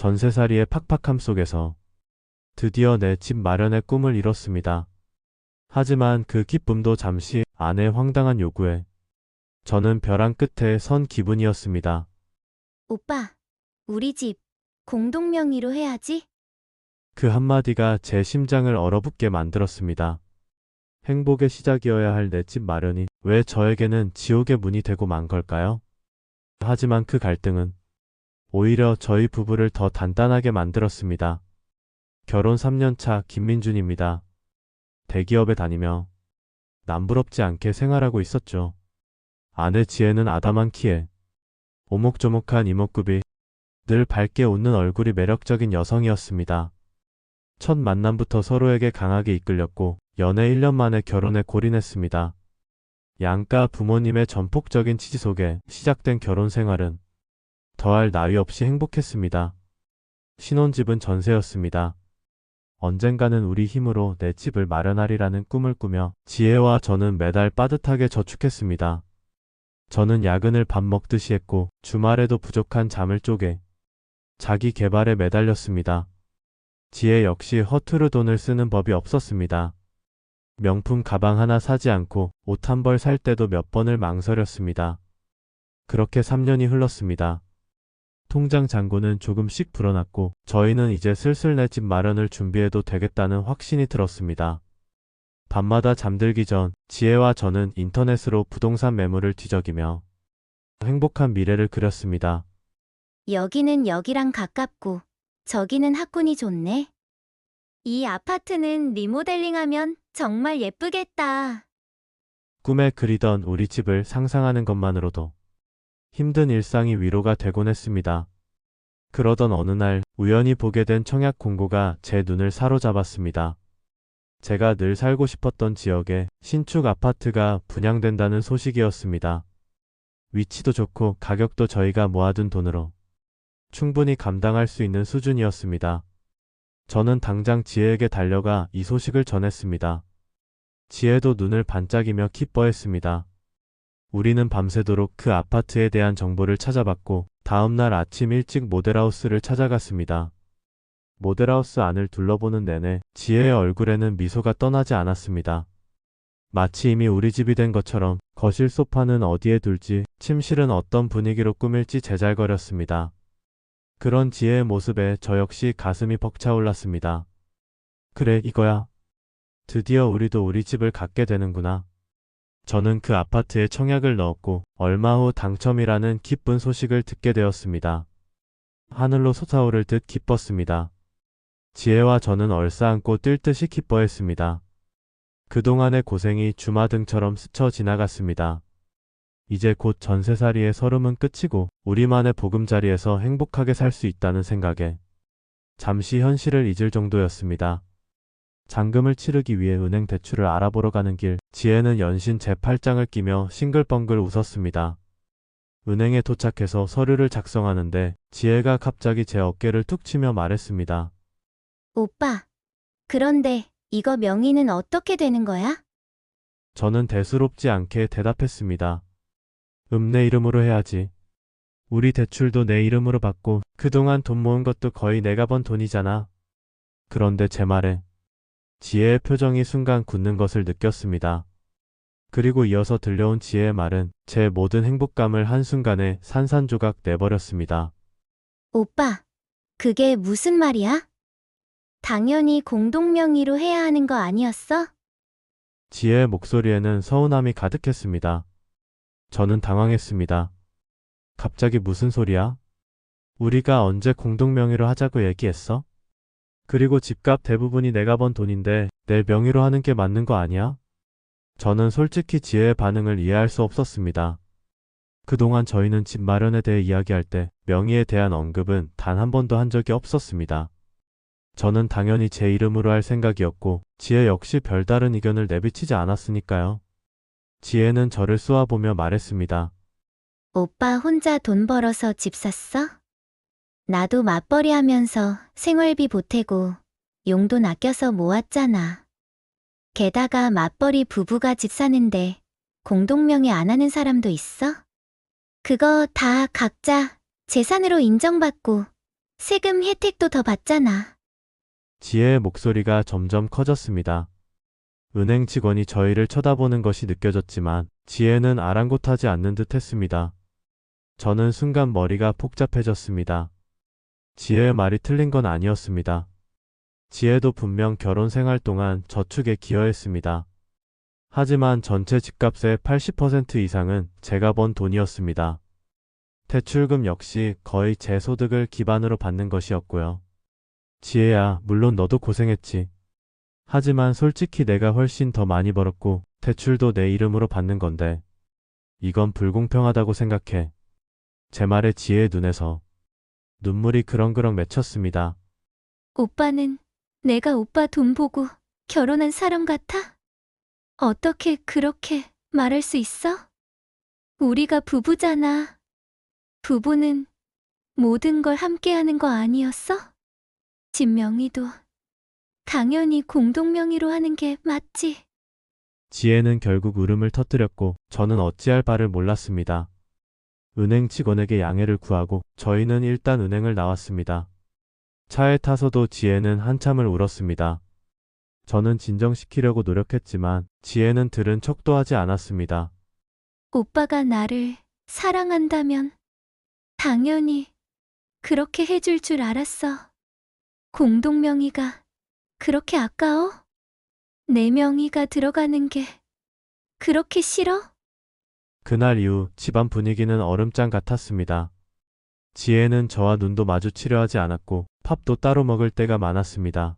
전세살이의 팍팍함 속에서 드디어 내 집 마련의 꿈을 이뤘습니다. 하지만 그 기쁨도 잠시 아내의 황당한 요구에 저는 벼랑 끝에 선 기분이었습니다. 오빠, 우리 집 공동 명의로 해야지. 그 한마디가 제 심장을 얼어붙게 만들었습니다. 행복의 시작이어야 할 내 집 마련이 왜 저에게는 지옥의 문이 되고 만 걸까요? 하지만 그 갈등은 오히려 저희 부부를 더 단단하게 만들었습니다. 결혼 3년 차 김민준입니다. 대기업에 다니며 남부럽지 않게 생활하고 있었죠. 아내 지혜는 아담한 키에 오목조목한 이목구비, 늘 밝게 웃는 얼굴이 매력적인 여성이었습니다. 첫 만남부터 서로에게 강하게 이끌렸고 연애 1년 만에 결혼에 골인했습니다. 양가 부모님의 전폭적인 지지 속에 시작된 결혼 생활은 더할 나위 없이 행복했습니다. 신혼집은 전세였습니다. 언젠가는 우리 힘으로 내 집을 마련하리라는 꿈을 꾸며 지혜와 저는 매달 빠듯하게 저축했습니다. 저는 야근을 밥 먹듯이 했고 주말에도 부족한 잠을 쪼개 자기 개발에 매달렸습니다. 지혜 역시 허투루 돈을 쓰는 법이 없었습니다. 명품 가방 하나 사지 않고 옷 한 벌 살 때도 몇 번을 망설였습니다. 그렇게 3년이 흘렀습니다. 통장 잔고는 조금씩 불어났고 저희는 이제 슬슬 내 집 마련을 준비해도 되겠다는 확신이 들었습니다. 밤마다 잠들기 전 지혜와 저는 인터넷으로 부동산 매물을 뒤적이며 행복한 미래를 그렸습니다. 여기는 여기랑 가깝고 저기는 학군이 좋네. 이 아파트는 리모델링하면 정말 예쁘겠다. 꿈에 그리던 우리 집을 상상하는 것만으로도 힘든 일상이 위로가 되곤 했습니다. 그러던 어느 날 우연히 보게 된 청약 공고가 제 눈을 사로잡았습니다. 제가 늘 살고 싶었던 지역에 신축 아파트가 분양된다는 소식이었습니다. 위치도 좋고 가격도 저희가 모아둔 돈으로 충분히 감당할 수 있는 수준이었습니다. 저는 당장 지혜에게 달려가 이 소식을 전했습니다. 지혜도 눈을 반짝이며 기뻐했습니다. 우리는 밤새도록 그 아파트에 대한 정보를 찾아봤고 다음날 아침 일찍 모델하우스를 찾아갔습니다. 모델하우스 안을 둘러보는 내내 지혜의 얼굴에는 미소가 떠나지 않았습니다. 마치 이미 우리 집이 된 것처럼 거실 소파는 어디에 둘지, 침실은 어떤 분위기로 꾸밀지 제잘거렸습니다. 그런 지혜의 모습에 저 역시 가슴이 벅차올랐습니다. 그래, 이거야. 드디어 우리도 우리 집을 갖게 되는구나. 저는 그 아파트에 청약을 넣었고 얼마 후 당첨이라는 기쁜 소식을 듣게 되었습니다. 하늘로 솟아오를 듯 기뻤습니다. 지혜와 저는 얼싸안고 뛸 듯이 기뻐했습니다. 그동안의 고생이 주마등처럼 스쳐 지나갔습니다. 이제 곧 전세살이의 서름은 끝이고 우리만의 보금자리에서 행복하게 살 수 있다는 생각에 잠시 현실을 잊을 정도였습니다. 잔금을 치르기 위해 은행 대출을 알아보러 가는 길, 지혜는 연신 제 팔짱을 끼며 싱글벙글 웃었습니다. 은행에 도착해서 서류를 작성하는데 지혜가 갑자기 제 어깨를 툭 치며 말했습니다. 오빠, 그런데 이거 명의는 어떻게 되는 거야? 저는 대수롭지 않게 대답했습니다. 내 이름으로 해야지. 우리 대출도 내 이름으로 받고 그동안 돈 모은 것도 거의 내가 번 돈이잖아. 그런데 제 말에 지혜의 표정이 순간 굳는 것을 느꼈습니다. 그리고 이어서 들려온 지혜의 말은 제 모든 행복감을 한순간에 산산조각 내버렸습니다. 오빠, 그게 무슨 말이야? 당연히 공동 명의로 해야 하는 거 아니었어? 지혜의 목소리에는 서운함이 가득했습니다. 저는 당황했습니다. 갑자기 무슨 소리야? 우리가 언제 공동 명의로 하자고 얘기했어? 그리고 집값 대부분이 내가 번 돈인데 내 명의로 하는 게 맞는 거 아니야? 저는 솔직히 지혜의 반응을 이해할 수 없었습니다. 그동안 저희는 집 마련에 대해 이야기할 때 명의에 대한 언급은 단 한 번도 한 적이 없었습니다. 저는 당연히 제 이름으로 할 생각이었고 지혜 역시 별다른 의견을 내비치지 않았으니까요. 지혜는 저를 쏘아보며 말했습니다. 오빠 혼자 돈 벌어서 집 샀어? 나도 맞벌이 하면서 생활비 보태고 용돈 아껴서 모았잖아. 게다가 맞벌이 부부가 집 사는데 공동명의 안 하는 사람도 있어? 그거 다 각자 재산으로 인정받고 세금 혜택도 더 받잖아. 지혜의 목소리가 점점 커졌습니다. 은행 직원이 저희를 쳐다보는 것이 느껴졌지만 지혜는 아랑곳하지 않는 듯 했습니다. 저는 순간 머리가 복잡해졌습니다. 지혜의 말이 틀린 건 아니었습니다. 지혜도 분명 결혼 생활 동안 저축에 기여했습니다. 하지만 전체 집값의 80% 이상은 제가 번 돈이었습니다. 대출금 역시 거의 제 소득을 기반으로 받는 것이었고요. 지혜야, 물론 너도 고생했지. 하지만 솔직히 내가 훨씬 더 많이 벌었고 대출도 내 이름으로 받는 건데 이건 불공평하다고 생각해. 제 말에 지혜의 눈에서 눈물이 그렁그렁 맺혔습니다. 오빠는 내가 오빠 돈 보고 결혼한 사람 같아? 어떻게 그렇게 말할 수 있어? 우리가 부부잖아. 부부는 모든 걸 함께 하는 거 아니었어? 집 명의도 당연히 공동명의로 하는 게 맞지. 지혜는 결국 울음을 터뜨렸고 저는 어찌할 바를 몰랐습니다. 은행 직원에게 양해를 구하고 저희는 일단 은행을 나왔습니다. 차에 타서도 지혜는 한참을 울었습니다. 저는 진정시키려고 노력했지만 지혜는 들은 척도 하지 않았습니다. 오빠가 나를 사랑한다면 당연히 그렇게 해줄 줄 알았어. 공동명의가 그렇게 아까워? 내 명의가 들어가는 게 그렇게 싫어? 그날 이후 집안 분위기는 얼음장 같았습니다. 지혜는 저와 눈도 마주치려 하지 않았고 밥도 따로 먹을 때가 많았습니다.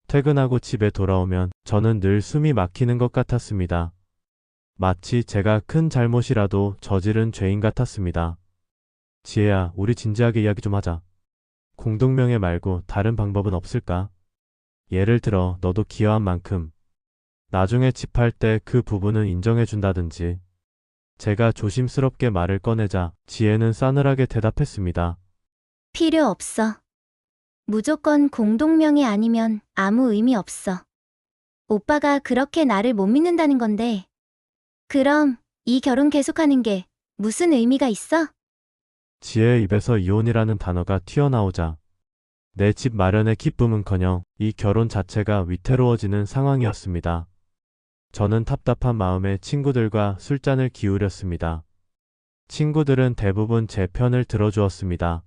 퇴근하고 집에 돌아오면 저는 늘 숨이 막히는 것 같았습니다. 마치 제가 큰 잘못이라도 저지른 죄인 같았습니다. 지혜야, 우리 진지하게 이야기 좀 하자. 공동명예 말고 다른 방법은 없을까? 예를 들어 너도 기여한 만큼 나중에 집 팔 때 그 부분은 인정해준다든지. 제가 조심스럽게 말을 꺼내자 지혜는 싸늘하게 대답했습니다. 필요 없어. 무조건 공동명의 아니면 아무 의미 없어. 오빠가 그렇게 나를 못 믿는다는 건데. 그럼 이 결혼 계속하는 게 무슨 의미가 있어? 지혜의 입에서 이혼이라는 단어가 튀어나오자 내 집 마련의 기쁨은커녕 이 결혼 자체가 위태로워지는 상황이었습니다. 저는 답답한 마음에 친구들과 술잔을 기울였습니다. 친구들은 대부분 제 편을 들어주었습니다.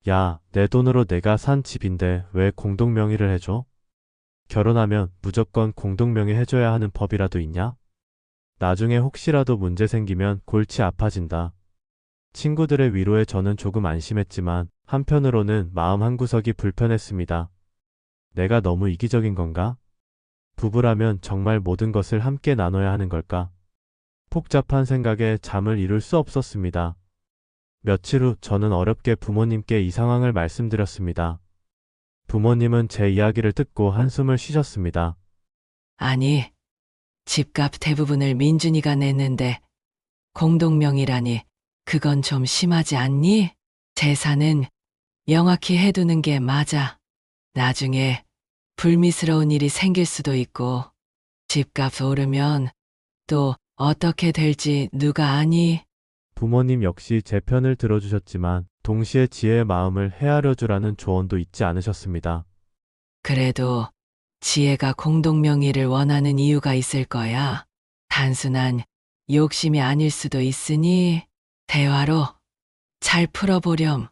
야, 내 돈으로 내가 산 집인데 왜 공동명의를 해줘? 결혼하면 무조건 공동명의 해줘야 하는 법이라도 있냐? 나중에 혹시라도 문제 생기면 골치 아파진다. 친구들의 위로에 저는 조금 안심했지만 한편으로는 마음 한구석이 불편했습니다. 내가 너무 이기적인 건가? 부부라면 정말 모든 것을 함께 나눠야 하는 걸까? 복잡한 생각에 잠을 이룰 수 없었습니다. 며칠 후 저는 어렵게 부모님께 이 상황을 말씀드렸습니다. 부모님은 제 이야기를 듣고 한숨을 쉬셨습니다. 아니, 집값 대부분을 민준이가 냈는데 공동명의라니 그건 좀 심하지 않니? 재산은 명확히 해두는 게 맞아. 나중에 불미스러운 일이 생길 수도 있고 집값 오르면 또 어떻게 될지 누가 아니? 부모님 역시 제 편을 들어주셨지만 동시에 지혜의 마음을 헤아려 주라는 조언도 잊지 않으셨습니다. 그래도 지혜가 공동명의를 원하는 이유가 있을 거야. 단순한 욕심이 아닐 수도 있으니 대화로 잘 풀어보렴.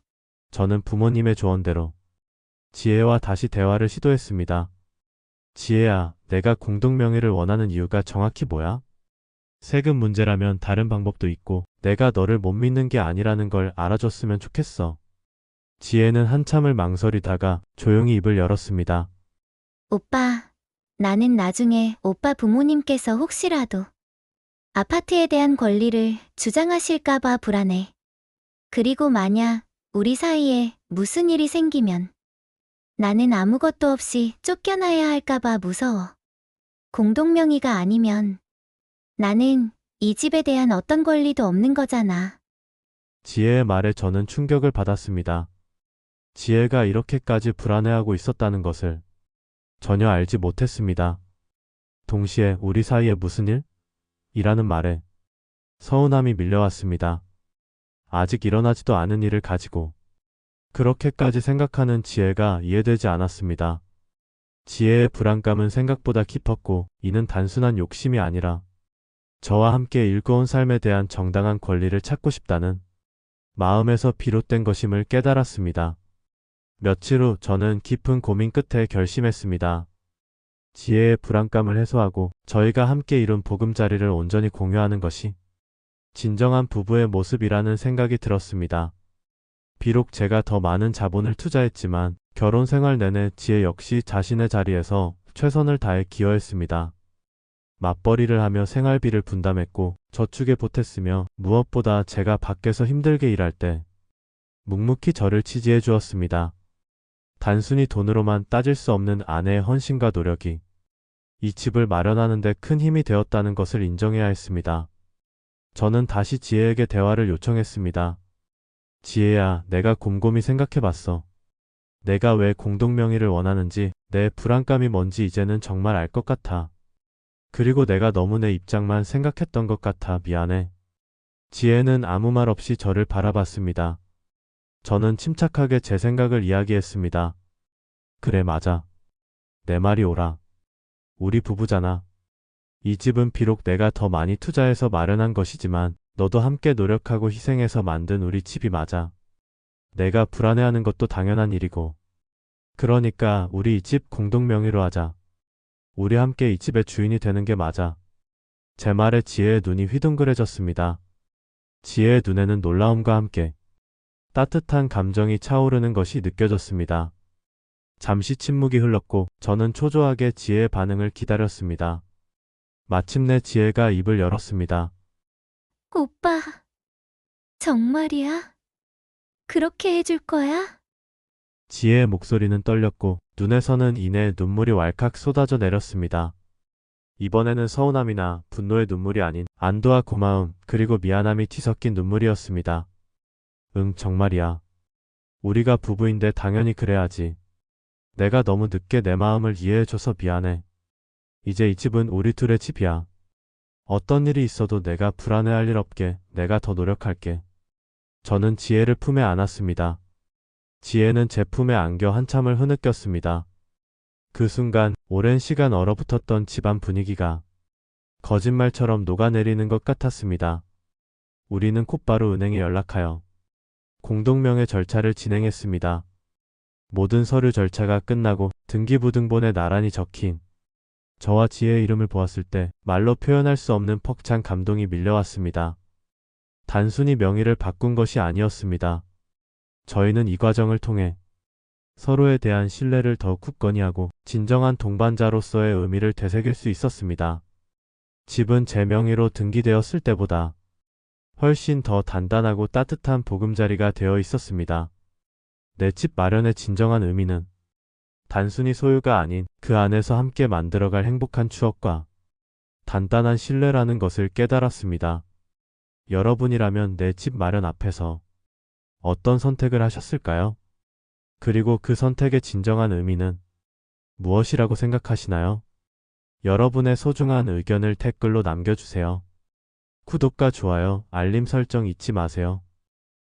저는 부모님의 조언대로 지혜와 다시 대화를 시도했습니다. 지혜야, 내가 공동명의를 원하는 이유가 정확히 뭐야? 세금 문제라면 다른 방법도 있고 내가 너를 못 믿는 게 아니라는 걸 알아줬으면 좋겠어. 지혜는 한참을 망설이다가 조용히 입을 열었습니다. 오빠, 나는 나중에 오빠 부모님께서 혹시라도 아파트에 대한 권리를 주장하실까봐 불안해. 그리고 만약 우리 사이에 무슨 일이 생기면 나는 아무것도 없이 쫓겨나야 할까봐 무서워. 공동명의가 아니면 나는 이 집에 대한 어떤 권리도 없는 거잖아. 지혜의 말에 저는 충격을 받았습니다. 지혜가 이렇게까지 불안해하고 있었다는 것을 전혀 알지 못했습니다. 동시에 우리 사이에 무슨 일? 이라는 말에 서운함이 밀려왔습니다. 아직 일어나지도 않은 일을 가지고 그렇게까지 생각하는 지혜가 이해되지 않았습니다. 지혜의 불안감은 생각보다 깊었고 이는 단순한 욕심이 아니라 저와 함께 일궈온 삶에 대한 정당한 권리를 찾고 싶다는 마음에서 비롯된 것임을 깨달았습니다. 며칠 후 저는 깊은 고민 끝에 결심했습니다. 지혜의 불안감을 해소하고 저희가 함께 이룬 보금자리를 온전히 공유하는 것이 진정한 부부의 모습이라는 생각이 들었습니다. 비록 제가 더 많은 자본을 투자했지만 결혼 생활 내내 지혜 역시 자신의 자리에서 최선을 다해 기여했습니다. 맞벌이를 하며 생활비를 분담했고 저축에 보탰으며 무엇보다 제가 밖에서 힘들게 일할 때 묵묵히 저를 지지해 주었습니다. 단순히 돈으로만 따질 수 없는 아내의 헌신과 노력이 이 집을 마련하는 데 큰 힘이 되었다는 것을 인정해야 했습니다. 저는 다시 지혜에게 대화를 요청했습니다. 지혜야, 내가 곰곰이 생각해봤어. 내가 왜 공동명의를 원하는지, 내 불안감이 뭔지 이제는 정말 알 것 같아. 그리고 내가 너무 내 입장만 생각했던 것 같아 미안해. 지혜는 아무 말 없이 저를 바라봤습니다. 저는 침착하게 제 생각을 이야기했습니다. 그래, 맞아. 내 말이 옳아. 우리 부부잖아. 이 집은 비록 내가 더 많이 투자해서 마련한 것이지만 너도 함께 노력하고 희생해서 만든 우리 집이 맞아. 내가 불안해하는 것도 당연한 일이고. 그러니까 우리 이 집 공동 명의로 하자. 우리 함께 이 집의 주인이 되는 게 맞아. 제 말에 지혜의 눈이 휘둥그레졌습니다. 지혜의 눈에는 놀라움과 함께 따뜻한 감정이 차오르는 것이 느껴졌습니다. 잠시 침묵이 흘렀고 저는 초조하게 지혜의 반응을 기다렸습니다. 마침내 지혜가 입을 열었습니다. 오빠, 정말이야? 그렇게 해줄 거야? 지혜의 목소리는 떨렸고 눈에서는 이내 눈물이 왈칵 쏟아져 내렸습니다. 이번에는 서운함이나 분노의 눈물이 아닌 안도와 고마움 그리고 미안함이 뒤섞인 눈물이었습니다. 응, 정말이야. 우리가 부부인데 당연히 그래야지. 내가 너무 늦게 내 마음을 이해해줘서 미안해. 이제 이 집은 우리 둘의 집이야. 어떤 일이 있어도 내가 불안해할 일 없게 내가 더 노력할게. 저는 지혜를 품에 안았습니다. 지혜는 제 품에 안겨 한참을 흐느꼈습니다. 그 순간 오랜 시간 얼어붙었던 집안 분위기가 거짓말처럼 녹아내리는 것 같았습니다. 우리는 곧바로 은행에 연락하여 공동명의 절차를 진행했습니다. 모든 서류 절차가 끝나고 등기부등본에 나란히 적힌 저와 지혜의 이름을 보았을 때 말로 표현할 수 없는 벅찬 감동이 밀려왔습니다. 단순히 명의를 바꾼 것이 아니었습니다. 저희는 이 과정을 통해 서로에 대한 신뢰를 더욱 굳건히 하고 진정한 동반자로서의 의미를 되새길 수 있었습니다. 집은 제 명의로 등기되었을 때보다 훨씬 더 단단하고 따뜻한 보금자리가 되어 있었습니다. 내 집 마련의 진정한 의미는 단순히 소유가 아닌 그 안에서 함께 만들어갈 행복한 추억과 단단한 신뢰라는 것을 깨달았습니다. 여러분이라면 내 집 마련 앞에서 어떤 선택을 하셨을까요? 그리고 그 선택의 진정한 의미는 무엇이라고 생각하시나요? 여러분의 소중한 의견을 댓글로 남겨주세요. 구독과 좋아요, 알림 설정 잊지 마세요.